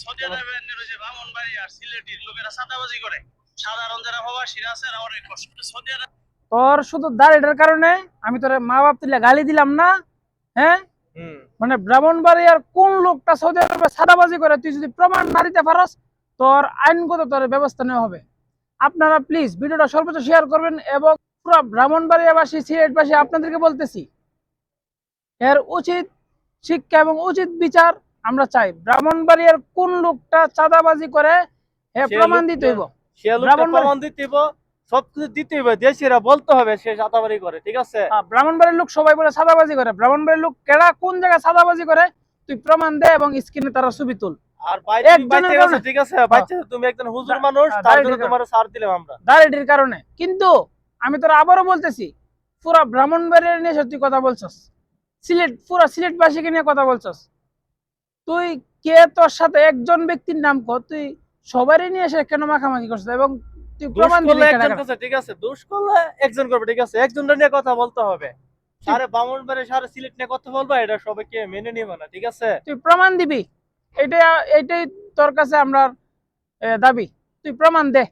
Saudi আরবের যে ব্রাহ্মণবাড়ি আর সিলেটের লোকেরা চাঁদাবাজি করে, সাধারণ যারা প্রবাসীরা আছে তারা অনেক কষ্ট। সৌদি আরব তোর শুধু দাড়িটার কারণে আমি তোর মা বাপ তুলে গালি দিলাম না, হ্যাঁ? মানে ব্রাহ্মণবাড়িয়ার কোন লোকটা সৌদি আরবে চাঁদাবাজি করে তুই যদি প্রমাণ না দিতে পারস, তোর আইনগত তোর ব্যবস্থা নেওয়া হবে। আপনারা প্লিজ ভিডিওটা সর্বোচ্চ শেয়ার করবেন এবং পুরো ব্রাহ্মণবাড়িয়াবাসী সিলেটবাসী আপনাদেরকে বলতেছি, এর উচিত শিক্ষা এবং উচিত বিচার আমরা চাই। ব্রাহ্মণবাড়িয়ার কোন লোকটা চাঁদাবাজি করে প্রমাণ দিতে হইব, সে লোকটা প্রমাণ দিতে হইব, সবকিছু দিতে হইব, দেশিরা বলতে হবে সে চাঁদাবাজি করে, ঠিক আছে? ব্রাহ্মণবাড়ির লোক সবাই বলে চাঁদাবাজি করে, ব্রাহ্মণবাড়ির লোক কেডা কোন জায়গায় চাঁদাবাজি করে তুই প্রমাণ দে এবং স্ক্রিনে তারা ছবি তুল। আর বাইতে গেছে, ঠিক আছে? বাইতে তুমি একজন হুজুর মানুষ, তার জন্য তোমার ছাড় দিলাম আমরা দাড়িটির কারণে। কিন্তু আমি তোরা আবারও বলতেছি, পুরা ব্রাহ্মণবাড়িয়া নিয়ে সত্যি কথা বলছস, সিলেট পুরা সিলেটবাসীকে নিয়ে কথা বলছস, তুই কে? তোর সাথে একজন ব্যক্তির নাম কর, তুই সবারই নিয়ে এসে কেন মাখামাখি করছিস এবং তুই প্রমাণ দিলি একজন কাছে, ঠিক আছে? দোষ করলে একজন করবে, ঠিক আছে? একজনটা নিয়ে কথা বলতে হবে। সারে ব্রাহ্মণবাড়ি সারে সিলেট নিয়ে কথা বলবা, এটা সবাইকে মেনে নিবে না, ঠিক আছে? তুই প্রমাণ দিবি, এটাই তোর কাছে আমরা দাবি, তুই প্রমাণ দে।